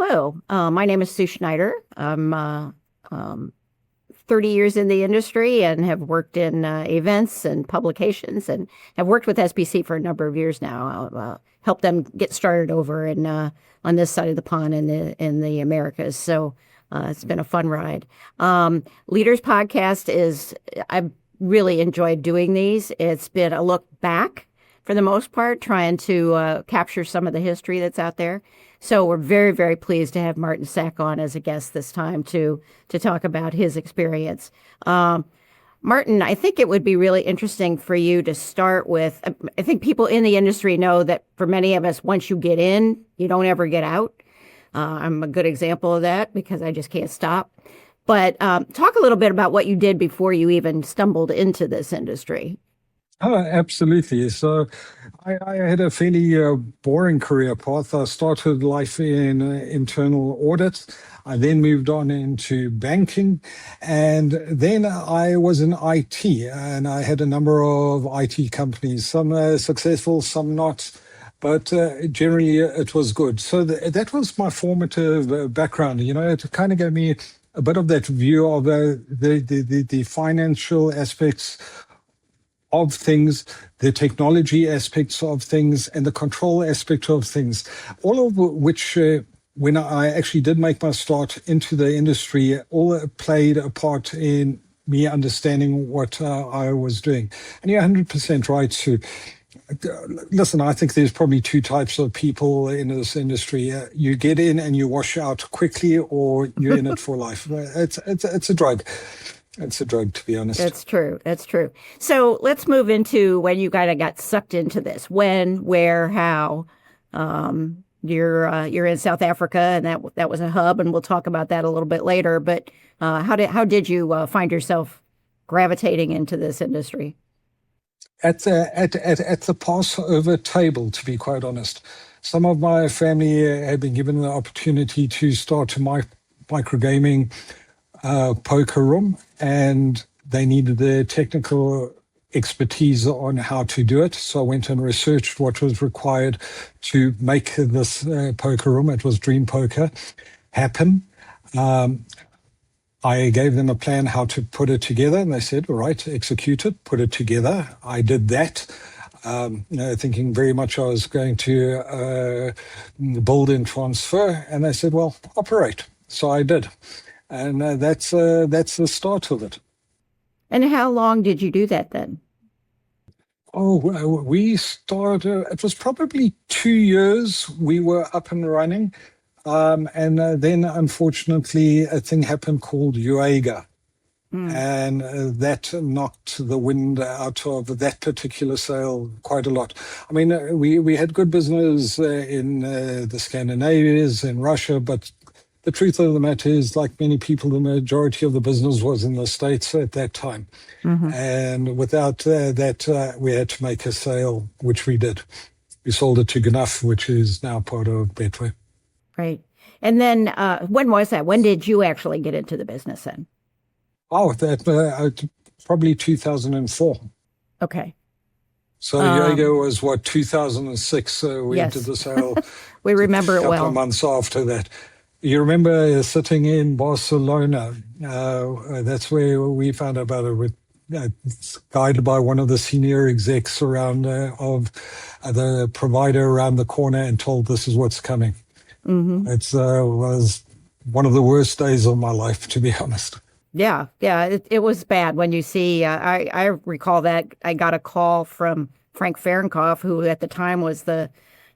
Hello, my name is Sue Schneider. I'm 30 years in the industry and have worked in events and publications and have worked with SBC for a number of years now. Helped them get started over in on this side of the pond in the Americas. So it's been a fun ride. Leaders Podcast I've really enjoyed doing these. It's been a look back for the most part, trying to capture some of the history that's out there. So we're very, very pleased to have Martin Sack on as a guest this time to talk about his experience. Martin, I think it would be really interesting for you to start with. I think people in the industry know that for many of us, once you get in, you don't ever get out. I'm a good example of that because I just can't stop. But talk a little bit about what you did before you even stumbled into this industry. Oh, absolutely. So I had a fairly boring career path. I started life in internal audit. I then moved on into banking, and then I was in IT, and I had a number of IT companies, some successful, some not, but generally it was good. So that was my formative background. You know, it kind of gave me a bit of that view of the financial aspects of things, the technology aspects of things, and the control aspect of things, all of which, when I actually did make my start into the industry, all played a part in me understanding what I was doing. And you're 100% right, Sue. Listen, I think there's probably two types of people in this industry. You get in and you wash out quickly, or you're in it for life. It's a drug. It's a drug, to be honest. That's true. That's true. So let's move into when you kind of got sucked into this. When, where, how? You're in South Africa, and that was a hub, and we'll talk about that a little bit later. But how did you find yourself gravitating into this industry? At the Passover table, to be quite honest. Some of my family had been given the opportunity to start a microgaming poker room, and they needed the technical expertise on how to do it. So I went and researched what was required to make this poker room. It was Dream Poker happen. I gave them a plan how to put it together, and they said, all right, execute it, put it together. I did that, thinking very much I was going to build and transfer. And they said, well, operate. So I did. And that's the start of it. And how long did you do that then? Oh, we started, it was probably 2 years we were up and running. And then, unfortunately, a thing happened called UAGA. And that knocked the wind out of that particular sale quite a lot. I mean, we had good business in the Scandinavians, in Russia, but the truth of the matter is, like many people, the majority of the business was in the States at that time. Mm-hmm. And without that, we had to make a sale, which we did. We sold it to Gnuff, which is now part of Betway. Right. And then when was that? When did you actually get into the business then? Oh, that probably 2004. Okay. So Yoga was 2006. We yes. did the sale. We remember it well. A couple of months after that. You remember sitting in Barcelona. That's where we found out about it, with guided by one of the senior execs around of the provider around the corner, and told this is what's coming. Mm-hmm. It was one of the worst days of my life, to be honest. Yeah. It was bad when you see, I recall that I got a call from Frank Fahrenkopf, who at the time was the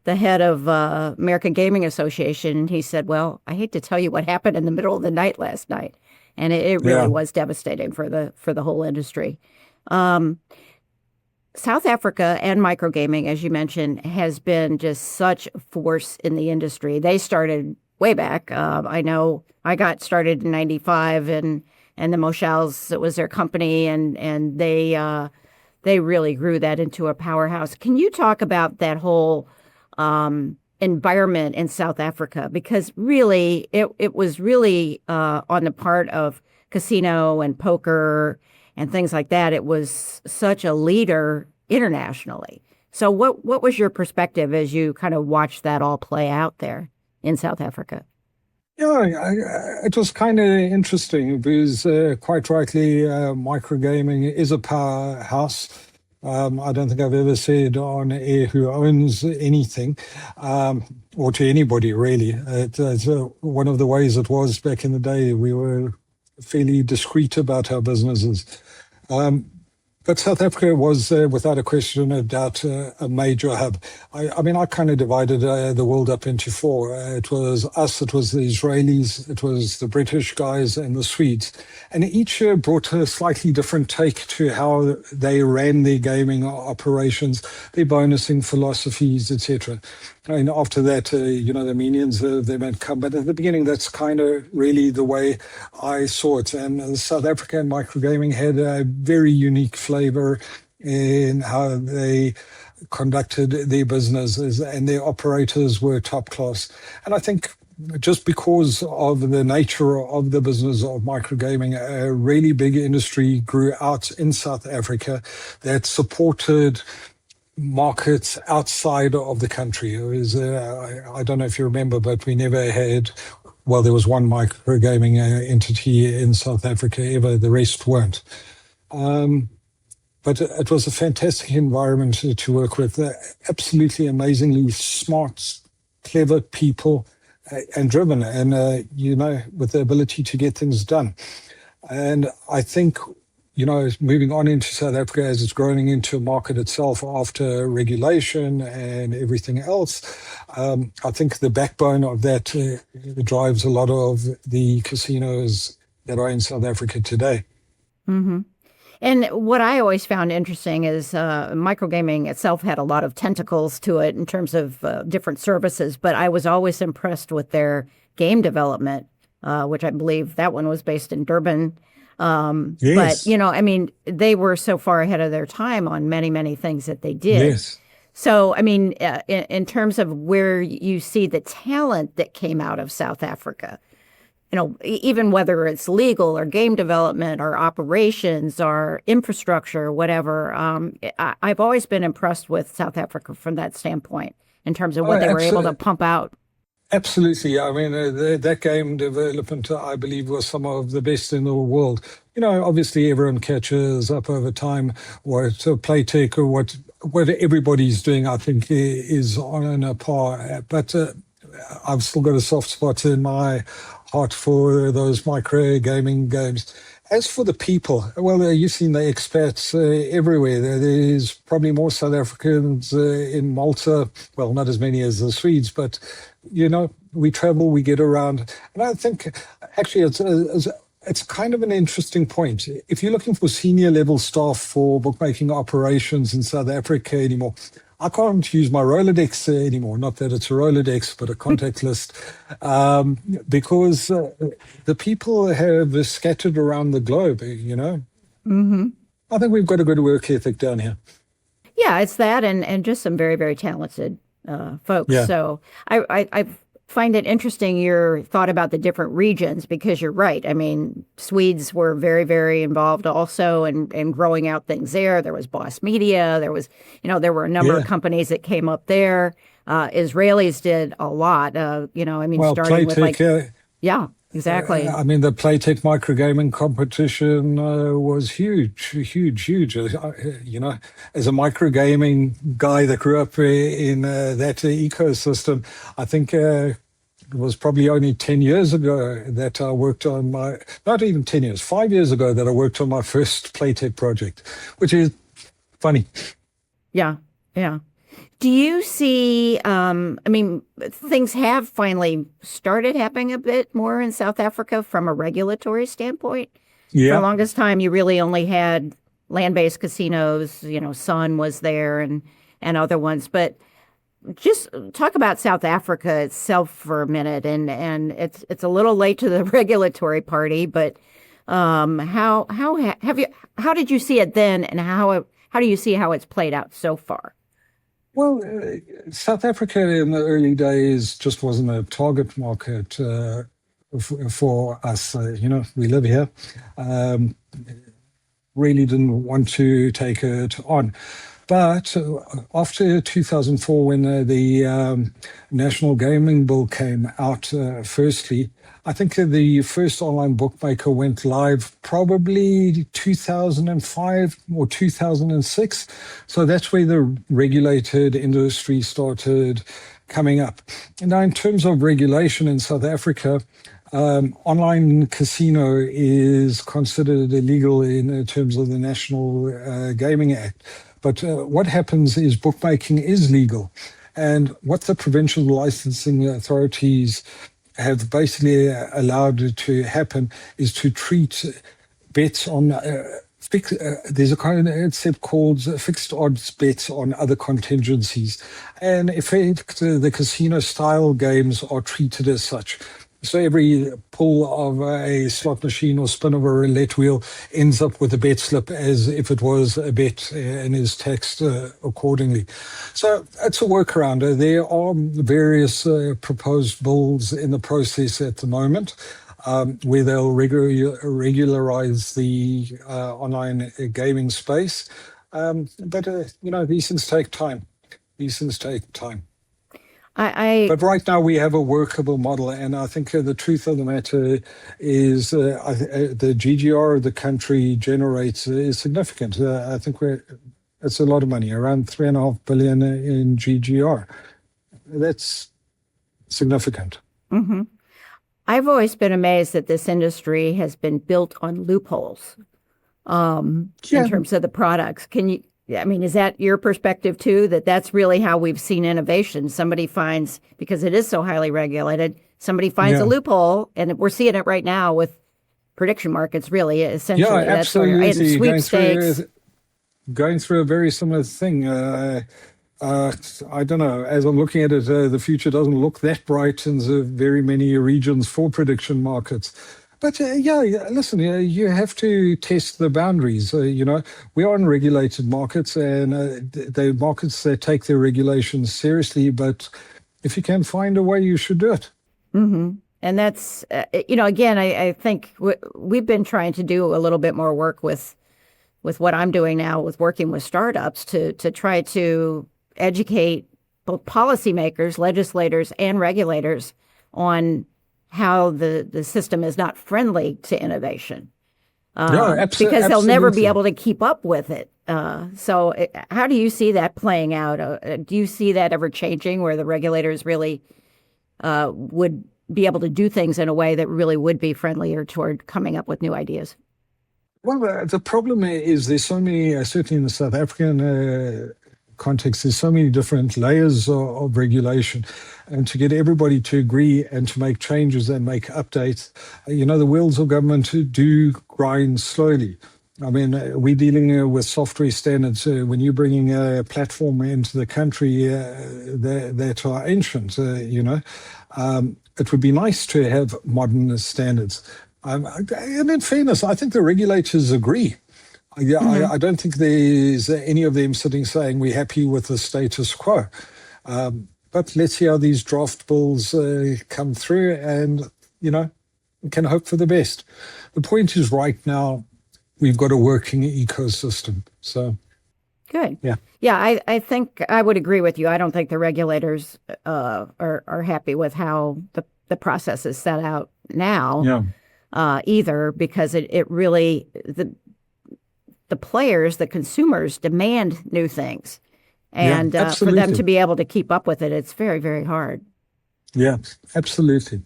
head of American Gaming Association. He said, well, I hate to tell you what happened in the middle of the night last night. And it really was devastating for the whole industry. South Africa and microgaming, as you mentioned, has been just such a force in the industry. They started way back. I know I got started in 95, and the Moshals, it was their company, and they really grew that into a powerhouse. Can you talk about that whole environment in South Africa? Because really, it was really on the part of casino and poker and things like that. It was such a leader internationally. So what was your perspective as you kind of watched that all play out there in South Africa? Yeah, it was kind of interesting because, quite rightly, microgaming is a powerhouse. I don't think I've ever said on air who owns anything, or to anybody really. It's one of the ways it was back in the day. We were fairly discreet about our businesses. Um, but South Africa was, without a question of doubt, a major hub. I mean, I kind of divided the world up into four. It was us, it was the Israelis, it was the British guys, and the Swedes. And each brought a slightly different take to how they ran their gaming operations, their bonusing philosophies, etc. And after that, the Armenians, they might come. But at the beginning, that's kind of really the way I saw it. And South Africa and microgaming had a very unique flavor in how they conducted their businesses, and their operators were top class. And I think just because of the nature of the business of microgaming, a really big industry grew out in South Africa that supported markets outside of the country. It was, I don't know if you remember, but we never had, well, there was one microgaming entity in South Africa ever, the rest weren't. Um, but it was a fantastic environment to work with. Absolutely amazingly smart, clever people, and driven, and with the ability to get things done. And I think, moving on into South Africa as it's growing into a market itself after regulation and everything else, I think the backbone of that drives a lot of the casinos that are in South Africa today. Hmm. And what I always found interesting is microgaming itself had a lot of tentacles to it in terms of different services, but I was always impressed with their game development, which I believe that one was based in Durban. But, Yes, I mean, they were so far ahead of their time on many, many things that they did. yes. So, I mean, in terms of where you see the talent that came out of South Africa, even whether it's legal or game development or operations or infrastructure, whatever, I've always been impressed with South Africa from that standpoint in terms of Oh, what they were able to pump out. absolutely. I mean, that game development, I believe, was some of the best in the world. Obviously, everyone catches up over time what Playtech or what everybody's doing, I think, is on a par. But I've still got a soft spot in my heart for those micro gaming games. As for the people, well, you've seen the expats everywhere. There's probably more South Africans in Malta. Well, not as many as the Swedes, but we travel, we get around, and I think actually it's kind of an interesting point. If you're looking for senior level staff for bookmaking operations in South Africa anymore, I can't use my Rolodex anymore. Not that it's a Rolodex, but a contact list, because the people have scattered around the globe. Hmm. I think we've got a good work ethic down here. Yeah, it's that and just some very, very talented folks. Yeah, So I find it interesting your thought about the different regions because you're right. I mean, Swedes were very, very involved also in growing out things there. There was Boss Media. There was, there were a number of yeah. companies that came up there. Israelis did a lot. I mean, Well, starting with like, Playtech. yeah, exactly. I mean, the Playtech microgaming competition was huge, huge, huge. As a microgaming guy that grew up in that ecosystem, I think it was probably only 10 years ago that I worked on not even 10 years, 5 years ago that I worked on my first Playtech project, which is funny. Yeah, yeah. Do you see, I mean, things have finally started happening a bit more in South Africa from a regulatory standpoint. For the Yeah. longest time, you really only had land-based casinos, Sun was there and other ones. But just talk about South Africa itself for a minute, and it's a little late to the regulatory party, but how did you see it then, and how do you see how it's played out so far? Well, South Africa in the early days just wasn't a target market for us. We live here. Um, really didn't want to take it on. But after 2004, when the National Gaming Bill came out, firstly, I think the first online bookmaker went live probably 2005 or 2006. So that's where the regulated industry started coming up. Now, in terms of regulation in South Africa, online casino is considered illegal in terms of the National Gaming Act. But what happens is bookmaking is legal. And what the provincial licensing authorities have basically allowed to happen is to treat bets on there's a concept called fixed odds bets on other contingencies. And in fact, the casino style games are treated as such. So every pull of a slot machine or spin of a roulette wheel ends up with a bet slip as if it was a bet and is taxed accordingly. So it's a workaround. There are various proposed bills in the process at the moment where they'll regularize the online gaming space. But these things take time. These things take time. But right now we have a workable model, and I think the truth of the matter is the GGR of the country generates is significant. I think it's a lot of money, around 3.5 billion in GGR. That's significant. Mm-hmm. I've always been amazed that this industry has been built on loopholes in terms of the products. Is that your perspective too, that that's really how we've seen innovation? Somebody finds, because it is so highly regulated, somebody finds a loophole, and we're seeing it right now with prediction markets, really, essentially. Yeah, absolutely. That's sweepstakes. Going through a very similar thing. I don't know, as I'm looking at it, the future doesn't look that bright in the very many regions for prediction markets. But listen, you have to test the boundaries. We are in regulated markets, and the markets that take their regulations seriously. But if you can find a way, you should do it. Mm-hmm. And that's, again, I think we've been trying to do a little bit more work with what I'm doing now, with working with startups to try to educate both policymakers, legislators, and regulators on how the system is not friendly to innovation. Because they'll never be able to keep up with it. So how do you see that playing out? Do you see that ever changing where the regulators really would be able to do things in a way that really would be friendlier toward coming up with new ideas? Well, the problem is there's so many, certainly in the South African context, there's so many different layers of regulation, and to get everybody to agree and to make changes and make updates, the wheels of government do grind slowly. I mean, we're dealing with software standards. When you're bringing a platform into the country that are ancient, it would be nice to have modern standards. And in fairness, I think the regulators agree. I don't think there's any of them sitting saying we're happy with the status quo. But let's see how these draft bills come through, and, we can hope for the best. The point is, right now, we've got a working ecosystem. So, good. Yeah. I think I would agree with you. I don't think the regulators are happy with how the process is set out now either, because it really the players, the consumers, demand new things. And for them to be able to keep up with it, it's very, very hard. Yeah, absolutely.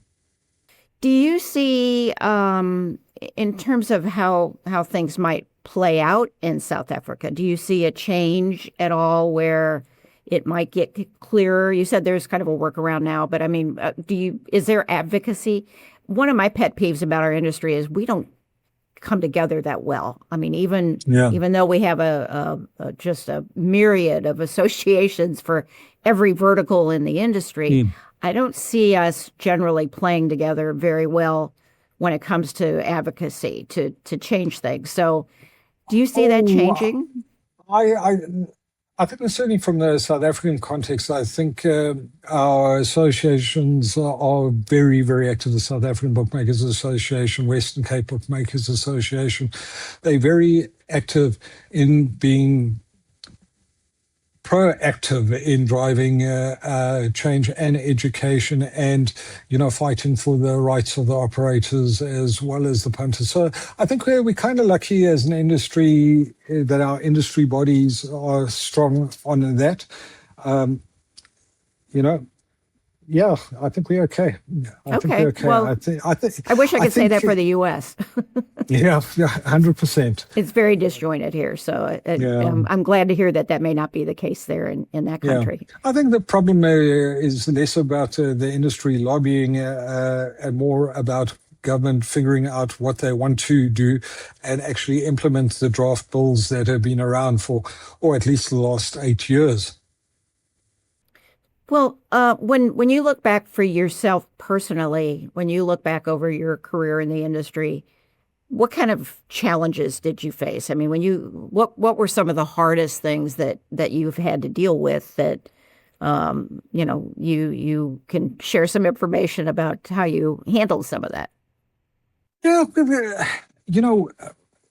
Do you see, in terms of how things might play out in South Africa, do you see a change at all where it might get clearer? You said there's kind of a workaround now, but I mean, is there advocacy? One of my pet peeves about our industry is we don't come together that well. I mean, even though we have just a myriad of associations for every vertical in the industry, I don't see us generally playing together very well when it comes to advocacy to change things. So, do you see that changing? I think certainly from the South African context, I think our associations are very, very active. The South African Bookmakers Association, Western Cape Bookmakers Association, they're very active in being proactive in driving change and education, and fighting for the rights of the operators as well as the punters. So I think we're kind of lucky as an industry that our industry bodies are strong on that. You know, yeah, I think we're okay. I think Okay. we're okay. Well, I wish I could say that for the U.S. Yeah, 100%. It's very disjointed here, so Yeah. I'm glad to hear that that may not be the case there in that Yeah, country. I think the problem is less about the industry lobbying and more about government figuring out what they want to do and actually implement the draft bills that have been around for, or at least the last 8 years. Well, when you look back for yourself personally, when you look back over your career in the industry, what kind of challenges did you face? I mean, what were some of the hardest things that you've had to deal with that you can share some information about how you handled some of that? Yeah, you know,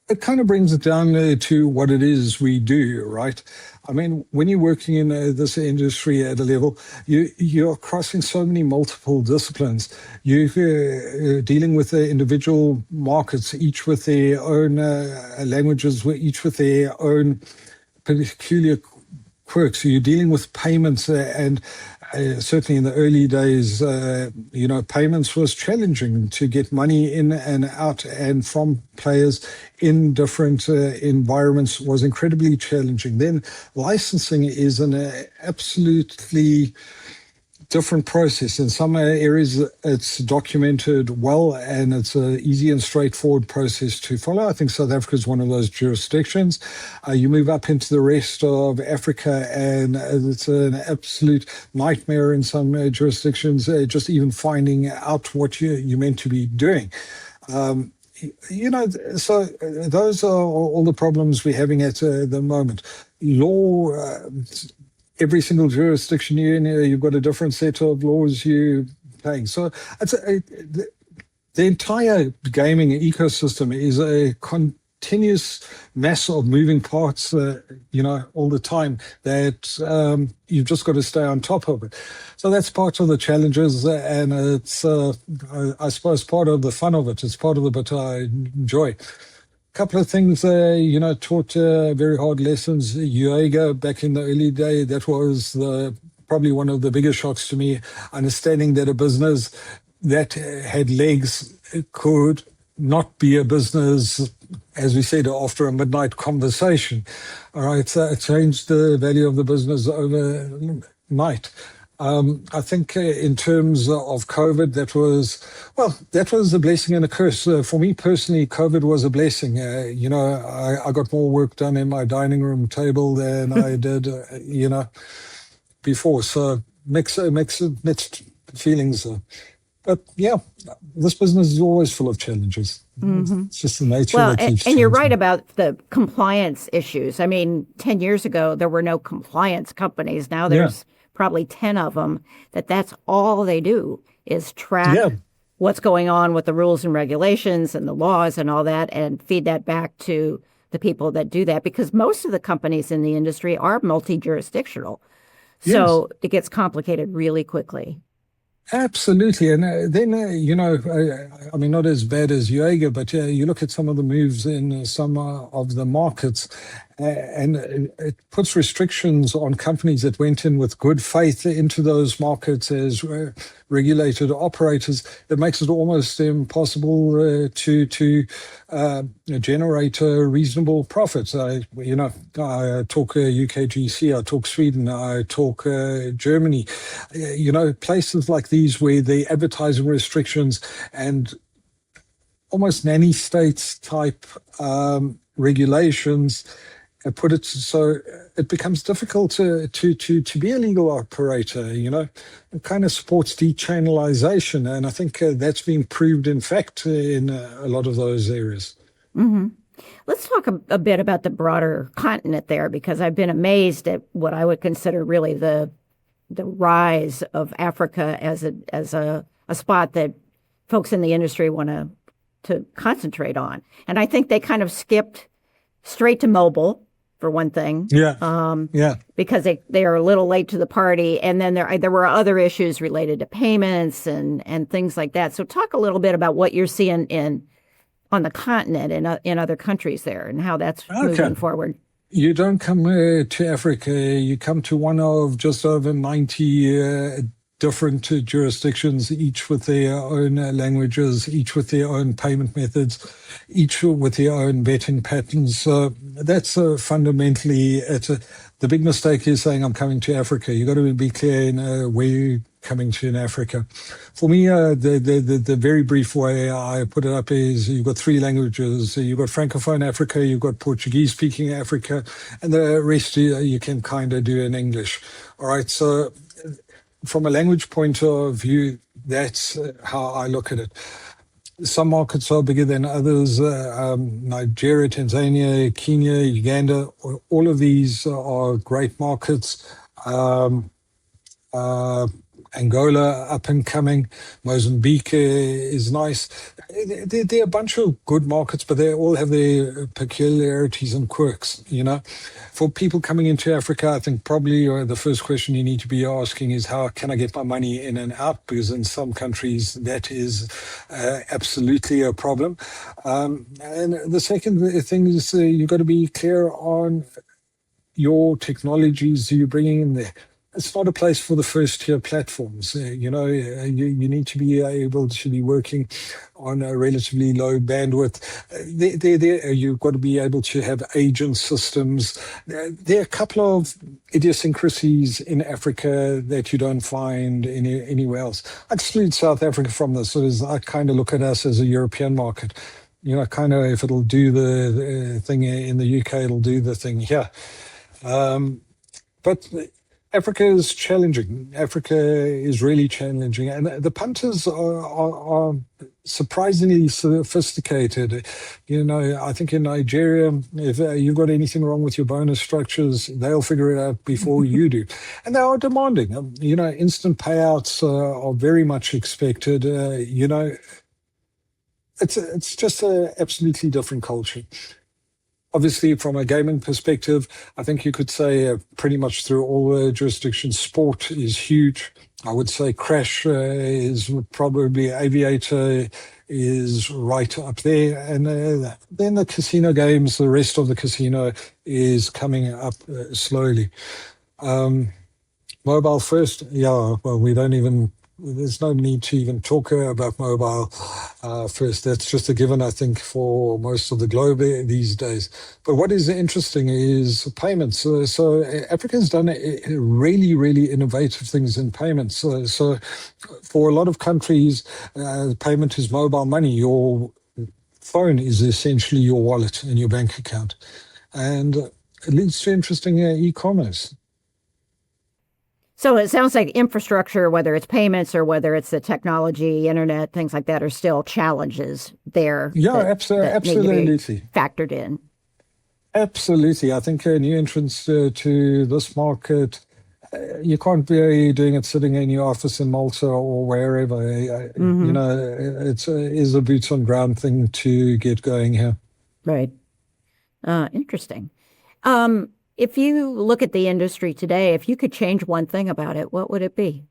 it kind of brings it down to what it is we do, right? I mean, when you're working in this industry at a level, you're crossing so many multiple disciplines. You're dealing with the individual markets, each with their own languages, each with their own peculiar quirks. So you're dealing with payments and certainly in the early days, payments was challenging to get money in and out and from players in different environments was incredibly challenging. Then licensing is an absolutely different process. In some areas, it's documented well, and it's an easy and straightforward process to follow. I think South Africa is one of those jurisdictions. You move up into the rest of Africa, and it's an absolute nightmare in some jurisdictions, just even finding out what you're meant to be doing. So those are all the problems we're having at the moment. Law, every single jurisdiction you're in, you've got a different set of laws you're playing. So it's the entire gaming ecosystem is a continuous mass of moving parts, all the time that you've just got to stay on top of it. So that's part of the challenges, and it's, I suppose, part of the fun of it. It's part of the bit I enjoy. Couple of things, taught very hard lessons. UAGA back in the early day, that was probably one of the biggest shocks to me, understanding that a business that had legs could not be a business, as we said, after a midnight conversation. All right, so it changed the value of the business overnight. I think in terms of COVID, that was a blessing and a curse. For me personally, COVID was a blessing. I got more work done in my dining room table than I did, before. So mixed feelings. But yeah, this business is always full of challenges. It's just the nature Well, that keeps and you're right changing. about the compliance issues. I mean, 10 years ago, there were no compliance companies. Now Yeah, there's probably 10 of them that's all they do is track yeah. what's going on with the rules and regulations and the laws and all that and feed that back to the people that do that because most of the companies in the industry are multi-jurisdictional. Yes. So it gets complicated really quickly. Absolutely. And then, I mean, not as bad as Jaeger, but you look at some of the moves in some of the markets, and it puts restrictions on companies that went in with good faith into those markets as regulated operators. It makes it almost impossible to generate reasonable profits. I talk UKGC, I talk Sweden, I talk Germany. Places like these where the advertising restrictions and almost nanny states type regulations put it so it becomes difficult to be a legal operator. It kind of supports dechannelization, and I think that's been proved in fact in a lot of those areas. Hmm. Let's talk a bit about the broader continent there, because I've been amazed at what I would consider really the rise of Africa as a spot that folks in the industry want to concentrate on. And I think they kind of skipped straight to mobile for one thing. Yeah. Yeah. Because they are a little late to the party, and then there were other issues related to payments and things like that. So talk a little bit about what you're seeing on the continent and in other countries there, and how that's Okay. moving forward. You don't come to Africa. You come to one of just over 90 different jurisdictions, each with their own languages, each with their own payment methods, each with their own betting patterns. So that's fundamentally it. The big mistake is saying, I'm coming to Africa. You've got to be clear in where you're coming to in Africa. For me, the very brief way I put it up is you've got three languages. You've got Francophone Africa, you've got Portuguese-speaking Africa, and the rest you can kind of do in English. All right, so from a language point of view, that's how I look at it. Some markets are bigger than others. Nigeria, Tanzania, Kenya, Uganda, all of these are great markets. Angola, up and coming. Mozambique is nice. They're a bunch of good markets, but they all have their peculiarities and quirks, you know. For people coming into Africa, I think probably the first question you need to be asking is, how can I get my money in and out? Because in some countries, that is absolutely a problem. And the second thing is you've got to be clear on your technologies you're bringing in there. It's not a place for the first-tier platforms. You need to be able to be working on a relatively low bandwidth. You've got to be able to have agent systems. There are a couple of idiosyncrasies in Africa that you don't find anywhere else. I exclude South Africa from this, so I kind of look at us as a European market. Kind of if it'll do the thing in the UK, it'll do the thing here. But Africa is challenging. Africa is really challenging. And the punters are surprisingly sophisticated. I think in Nigeria, if you've got anything wrong with your bonus structures, they'll figure it out before you do. And they are demanding. Instant payouts are very much expected. It's just an absolutely different culture. Obviously, from a gaming perspective, I think you could say pretty much through all the jurisdictions, sport is huge. I would say Crash is probably Aviator is right up there. And then the casino games, the rest of the casino is coming up slowly. Mobile first, yeah, well, there's no need to even talk about mobile first. That's just a given, I think, for most of the globe these days. But what is interesting is payments. So Africa's done really, really innovative things in payments. So for a lot of countries, payment is mobile money. Your phone is essentially your wallet and your bank account. And it leads to interesting e-commerce. So it sounds like infrastructure, whether it's payments or whether it's the technology, internet, things like that, are still challenges there. Yeah, that need to be factored in. Absolutely. I think new entrants to this market, you can't be doing it sitting in your office in Malta or wherever. It is a boots on ground thing to get going here. Right. Interesting. If you look at the industry today, if you could change one thing about it, what would it be?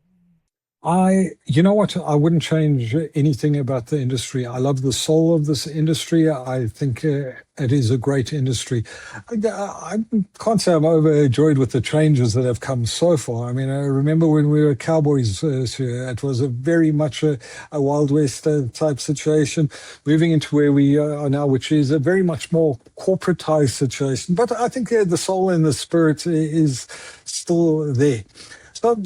You know what? I wouldn't change anything about the industry. I love the soul of this industry. I think it is a great industry. I can't say I'm overjoyed with the changes that have come so far. I mean, I remember when we were cowboys, it was very much a Wild West type situation, moving into where we are now, which is a very much more corporatized situation. But I think the soul and the spirit is still there. So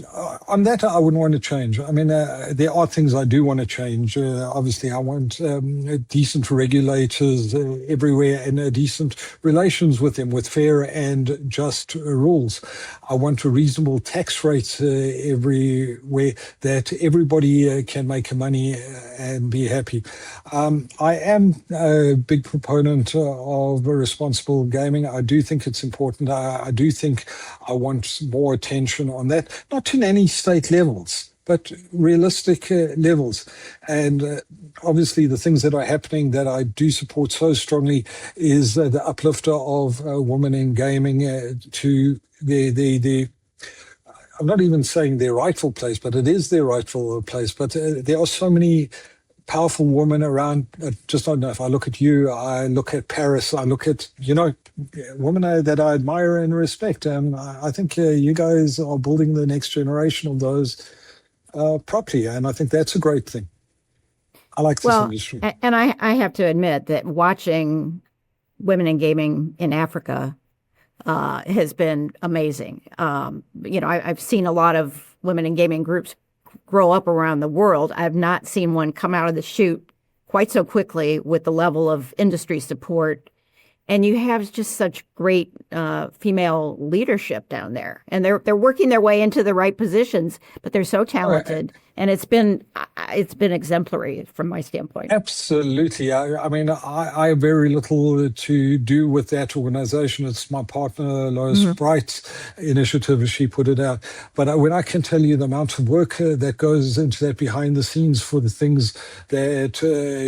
on that, I wouldn't want to change. I mean, there are things I do want to change. Obviously, I want decent regulators everywhere and decent relations with them, with fair and just rules. I want a reasonable tax rate everywhere that everybody can make money and be happy. I am a big proponent of responsible gaming. I do think it's important. I do think I want more attention on that. Not to any state levels, but realistic levels. And obviously, the things that are happening that I do support so strongly is the uplifter of women in gaming to the I'm not even saying their rightful place, but it is their rightful place. But there are so many powerful women around. Just don't know if I look at you, I look at Paris, I look at, women that I admire and respect. And I think you guys are building the next generation of those properly. And I think that's a great thing. I like this industry. And I have to admit that watching women in gaming in Africa has been amazing. I've seen a lot of women in gaming groups grow up around the world. I've not seen one come out of the chute quite so quickly with the level of industry support. And you have just such great female leadership down there, and they're working their way into the right positions. But they're so talented, and it's been exemplary from my standpoint. Absolutely. I mean, I have very little to do with that organization. It's my partner Lois Bright's initiative, as she put it out. But when I can tell you the amount of work that goes into that behind the scenes for the things that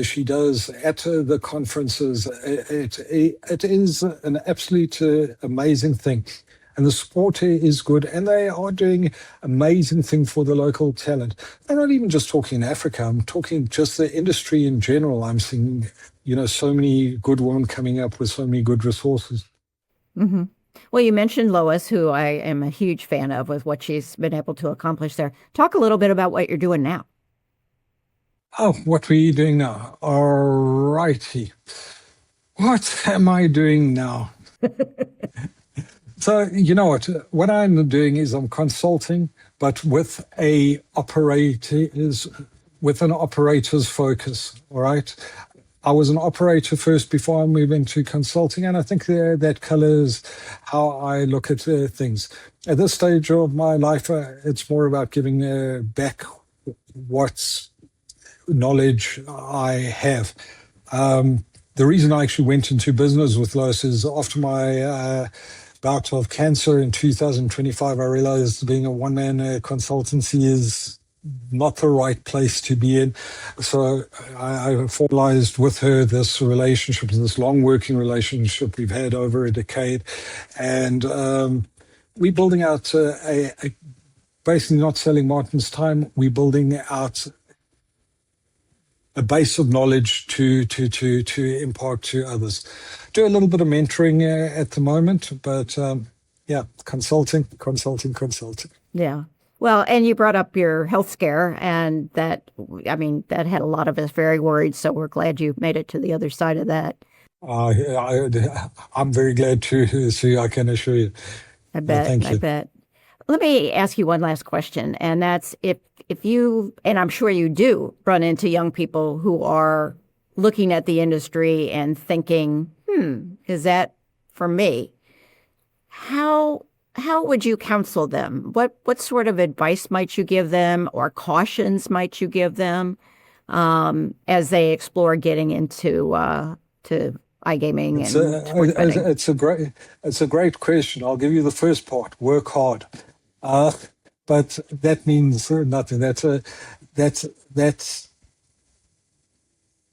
she does at the conferences, it is an absolute amazing thing. And the support is good, and they are doing amazing thing for the local talent. They're not even just talking Africa. I'm talking just the industry in general. I'm seeing, so many good women coming up with so many good resources. Mm-hmm. Well, you mentioned Lois, who I am a huge fan of with what she's been able to accomplish there. Talk a little bit about what you're doing now. Oh, what are you doing now? All righty. What am I doing now? So, you know what I'm doing is I'm consulting, but with an operator's focus, all right? I was an operator first before I moved into consulting, and I think that colors how I look at things. At this stage of my life, it's more about giving back what's knowledge I have. The reason I actually went into business with Lois is after my bout of cancer in 2025, I realized being a one-man consultancy is not the right place to be in. So I formalized with her this relationship, this long working relationship we've had over a decade. And we're building out basically not selling Martin's time. We're building out a base of knowledge to impart to others. Do a little bit of mentoring at the moment, but consulting. Yeah. Well, and you brought up your health scare, and that had a lot of us very worried. So we're glad you made it to the other side of that. I'm very glad to see. I can assure you. I bet. Thank you. I bet. Let me ask you one last question, and that's if you, and I'm sure you do, run into young people who are looking at the industry and thinking, is that for me? How would you counsel them? What sort of advice might you give them, or cautions might you give them as they explore getting into to iGaming and sports betting? It's a great question. I'll give you the first part. Work hard. But that means nothing. That's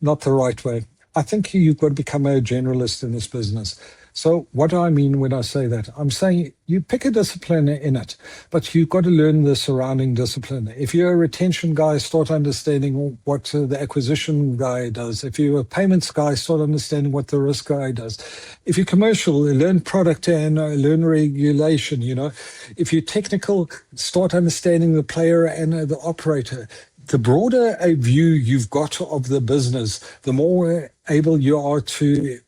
not the right way. I think you've got to become a generalist in this business. So what do I mean when I say that? I'm saying you pick a discipline in it, but you've got to learn the surrounding discipline. If you're a retention guy, start understanding what the acquisition guy does. If you're a payments guy, start understanding what the risk guy does. If you're commercial, learn product and learn regulation. If you're technical, start understanding the player and the operator. The broader a view you've got of the business, the more able you are to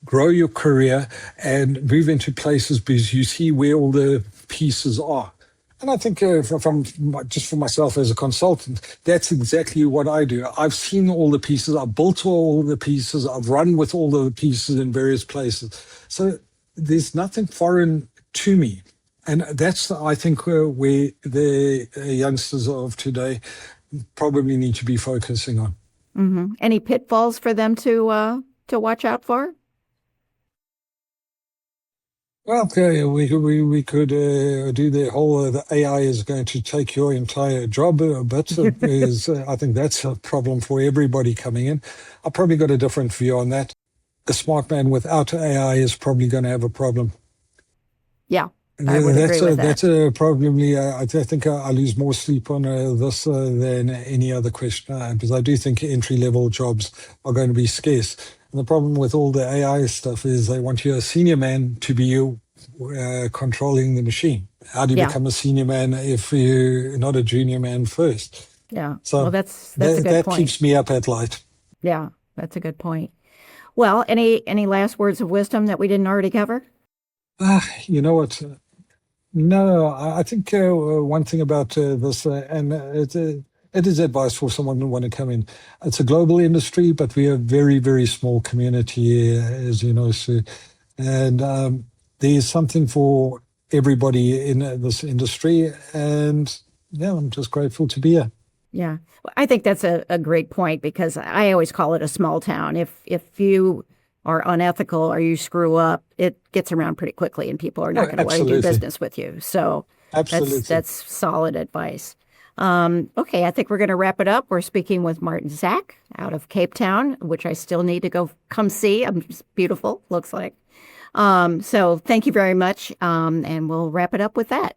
grow your career and move into places because you see where all the pieces are. And I think from myself as a consultant, that's exactly what I do. I've seen all the pieces. I've built all the pieces. I've run with all the pieces in various places. So there's nothing foreign to me. And that's, I think, where the youngsters of today probably need to be focusing on. Mm-hmm. Any pitfalls for them to watch out for? Well, okay, we could do the whole the AI is going to take your entire job bit is I think that's a problem for everybody coming in. I've probably got a different view on that. A smart man without AI is probably going to have a problem. Yeah, I would agree with that. That's probably I think I lose more sleep on this than any other question because I do think entry level jobs are going to be scarce. And the problem with all the AI stuff is they want you a senior man to be you controlling the machine. How do you Yeah, become a senior man if you're not a junior man first? yeah. Well, So that's a good that point. keeps me up at night. Yeah, that's a good point. Well, any last words of wisdom that we didn't already cover? You know what? No, I think one thing about this, it is advice for someone who want to come in. It's a global industry, but we are a very, very small community, as you know, Sue. And there's something for everybody in this industry. And yeah, I'm just grateful to be here. Yeah. Well, I think that's a great point because I always call it a small town. If you are unethical or you screw up, it gets around pretty quickly and people are not Oh, going to want to do absolutely. business with you. So Absolutely. that's solid advice. Okay, I think we're going to wrap it up. We're speaking with Martin Zach out of Cape Town, which I still need to go come see. It's beautiful, looks like. So thank you very much. And we'll wrap it up with that.